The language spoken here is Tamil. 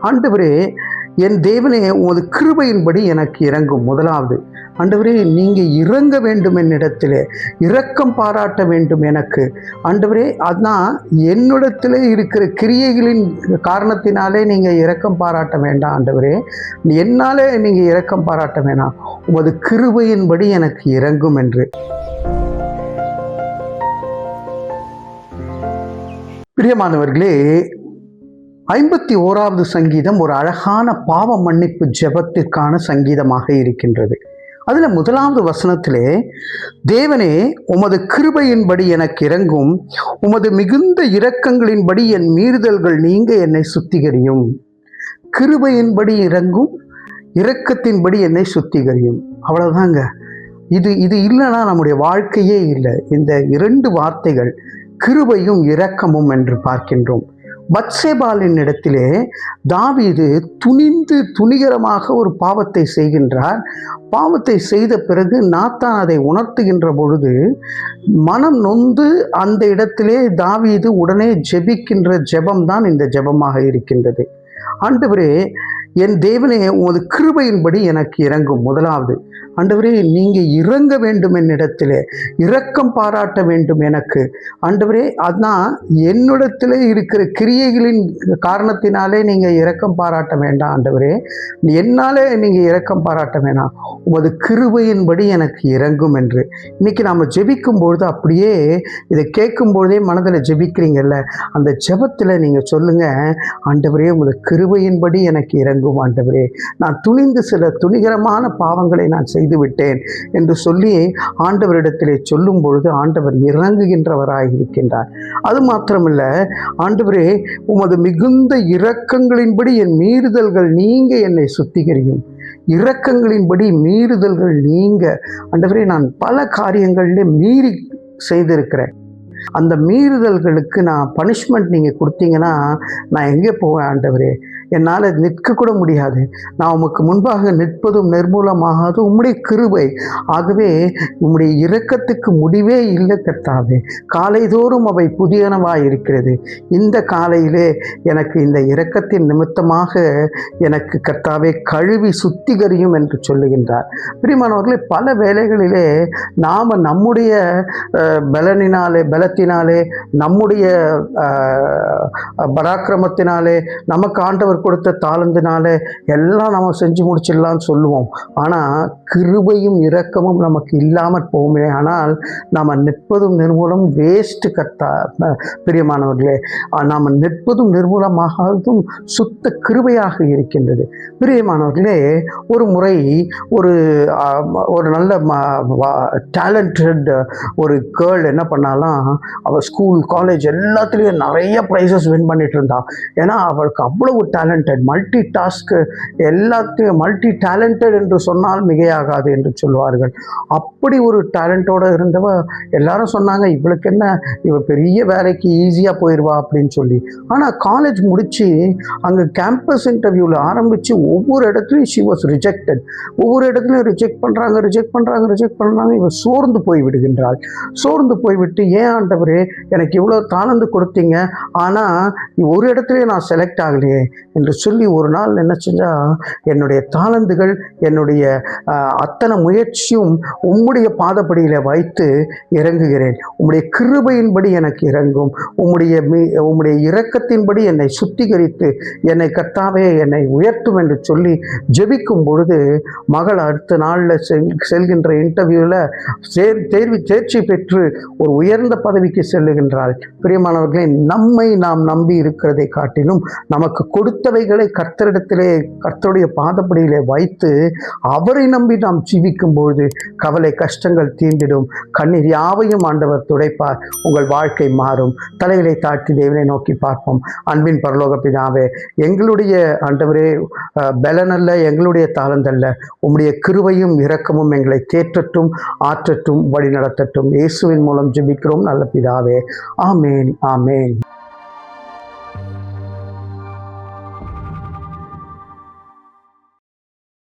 ஆண்டவரே, என் தேவனே, உமது கிருபையின்படி எனக்கு இறங்கும். முதலாவது, ஆண்டவரே, நீங்க இறங்க வேண்டும் என்னிடத்திலே, இரக்கம் பாராட்ட வேண்டும் எனக்கு. ஆண்டவரே, அதான் என்னிடத்திலே இருக்கிற கிரியைகளின் காரணத்தினாலே நீங்க இரக்கம் பாராட்ட வேண்டாம். ஆண்டவரே, என்னாலே நீங்க இரக்கம் பாராட்ட வேண்டாம், உமது கிருபையின்படி எனக்கு இறங்கும் என்று. பிரியமானவர்களே, 51வது சங்கீதம் ஒரு அழகான பாவ மன்னிப்பு ஜெபத்திற்கான சங்கீதமாக இருக்கின்றது. அதுல 1வது வசனத்திலே, தேவனே, உமது கிருபையின்படி எனக்கு இறங்கும், உமது மிகுந்த இரக்கங்களின்படி என் மீறுதல்கள் நீங்க என்னை சுத்திகரியும். கிருபையின்படி இறங்கும், இரக்கத்தின்படி என்னை சுத்திகரியும். அவ்வளவுதாங்க. இது இல்லைன்னா நம்முடைய வாழ்க்கையே இல்லை. இந்த 2 வார்த்தைகள், கிருபையும் இரக்கமும் என்று பார்க்கின்றோம். பத்சேபாலின் இடத்திலே தாவீது துணிகரமாக ஒரு பாவத்தை செய்கின்றார். பாவத்தை செய்த பிறகு நாத்தான் அதை உணர்த்துகின்ற பொழுது மனம் நொந்து அந்த இடத்திலே தாவீது உடனே ஜெபிக்கின்ற ஜெபம்தான் இந்த ஜெபமாக இருக்கின்றது. ஆண்டவரே, என் தேவனே, உமது கிருபையின்படி எனக்கு இறங்கும். முதலாவது, ஆண்டவரே, நீங்க இறங்க வேண்டும் என்னிடத்திலே, இரக்கம் பாராட்ட வேண்டும் எனக்கு. ஆண்டவரே, அதான் என்னிடத்திலே இருக்கிற கிரியைகளின் காரணத்தினாலே நீங்க இரக்கம் பாராட்ட வேண்டாம். ஆண்டவரே, என்னாலே நீங்க இரக்கம் பாராட்ட வேண்டாம், உமது கிருபையின்படி எனக்கு இறங்கும் என்று. இன்னைக்கு நாம ஜெபிக்கும் பொழுது அப்படியே இதை கேட்கும் பொழுதே மனதில் ஜெபிக்கிறீங்கல்ல, அந்த ஜெபத்தில் நீங்க சொல்லுங்க, ஆண்டவரே, உமது கிருபையின்படி எனக்கு இறங்கும். ஆண்டவரே, நான் சில துணிகரமான பாவங்களை நான் செய்து விட்டேன் என்று சொல்லி ஆண்டவரிடத்திலே சொல்லும் பொழுது ஆண்டவர் இறங்குகின்றவராய் இருக்கின்றார். அது மாத்திரமல்ல, ஆண்டவரே, உமது மிகுந்த இரக்கங்களின்படி என் மீறுதல்கள் நீங்க என்னை சுத்திகரியும். இரக்கங்களின்படி மீறுதல்கள் நீங்க. ஆண்டவரே, நான் பல காரியங்களிலே மீறி செய்திருக்கிறேன். அந்த மீறுதல்களுக்கு நான் பனிஷ்மெண்ட் நீங்கள் கொடுத்தீங்கன்னா நான் எங்கே போவேன்? ஆண்டவரே, என்னால் நிற்க கூட முடியாது. நான் உமக்கு முன்பாக நிற்பதும் நிர்மூலமாகாது உம்முடைய கிருபை. ஆகவே உம்முடைய இரக்கத்துக்கு முடிவே இல்லை கர்த்தாவே. காலைதோறும் அவை புதியனவாய் இருக்கிறது. இந்த காலையிலே எனக்கு இந்த இரக்கத்தின் நிமித்தமாக எனக்கு கர்த்தாவே கழுவி சுத்திகரியும் என்று சொல்லுகின்றார். பிரியமானவர்களே, பல வேளைகளிலே நாம் நம்முடைய பலத்தினாலே நம்முடைய பராக்கிரமத்தினாலே நமக்கு ஆண்டவர் கொடுத்த தாளந்தினாலே எல்லாம் நம்ம செஞ்சு முடிச்சிடலாம்னு சொல்லுவோம். ஆனால் கிருபையும் இரக்கமும் நமக்கு இல்லாமல் போகுமே. ஆனால் நாம் நிற்பதும் நிர்மூலம் வேஸ்ட் பிரியமானவர்களே. நாம் நிற்பதும் நிர்மூலமாகவும் சுத்த கிருபையாக இருக்கின்றது. பிரியமானவர்களே, ஒரு முறை ஒரு நல்ல டேலண்டட் ஒரு கேர்ள் என்ன பண்ணாலாம், அவள் ஸ்கூல் காலேஜ் எல்லாத்துலேயும் நிறைய ப்ரைஸஸ் வின் பண்ணிட்டு இருந்தாள். ஏன்னா அவளுக்கு அவ்வளவு டேலண்டட், மல்டி டாஸ்க், எல்லாத்தையும் மல்டி டேலண்டட் என்று சொன்னால் மிகையாகாது என்று சொல்வார்கள். அப்படி ஒரு டேலண்டோடு இருந்தவ எல்லாரும் சொன்னாங்க, இவளுக்கு என்ன, இவ பெரிய வேலைக்கு ஈஸியாக போயிடுவா அப்படின்னு சொல்லி. ஆனால் காலேஜ் முடித்து அங்கே கேம்பஸ் இன்டர்வியூவில் ஆரம்பித்து ஒவ்வொரு இடத்துலையும் ஷி வாஸ் ரிஜெக்டட். ஒவ்வொரு இடத்துலையும் ரிஜெக்ட் பண்ணுறாங்க. இவ சோர்ந்து போய் விடுகின்றாள். சோர்ந்து போய்விட்டு, ஏன் ஆண்டவரே, எனக்கு இவ்வளோ தாளந்து கொடுத்தீங்க, ஆனால் ஒரு இடத்துலையும் நான் செலக்ட் ஆகலையே என்று சொல்லி ஒரு நாள் என்ன செஞ்சா, என்னுடைய தாளந்துகள், என்னுடைய அத்தனை முயற்சியும் உம்முடைய பாதப்படியில் வைத்து இறங்குகிறேன். உம்முடைய கிருபையின்படி எனக்கு இறங்கும், உம்முடைய இரக்கத்தின்படி என்னை சுத்திகரித்து என்னை கர்த்தாவே என்னை உயர்த்தும் என்று சொல்லி ஜெபிக்கும் பொழுது மகள் அடுத்த நாளில் செல்கின்ற இன்டர்வியூவில் தேர்ச்சி பெற்று ஒரு உயர்ந்த பதவிக்கு செல்லுகின்றாள். பிரியமானவர்களே, நம்மை நாம் நம்பி இருக்கிறதை காட்டிலும் நமக்கு கொடுத்தவைகளை கர்த்தருடைய பாதப்படியிலே வைத்து அவரை நம்பி நாம் ஜீவிக்கும் பொழுது கவலை கஷ்டங்கள் தீர்ந்திடும். கண்ணீர் யாவையும் ஆண்டவர் துடைப்பார். உங்கள் வாழ்க்கை மாறும். தலைகளை தாழ்த்தி தேவனை நோக்கி பார்ப்போம். அன்பின் பரலோக பிதாவே, எங்களுடைய ஆண்டவரே பலனல்ல, எங்களுடைய தாளந்தல்ல, உம்முடைய கிருபையும் இரக்கமும் எங்களை தேற்றட்டும், ஆற்றட்டும், வழி நடத்தட்டும். இயேசுவின் மூலம் ஜெபிக்கிறோம் நல்ல பிதாவே. ஆமேன், ஆமேன்.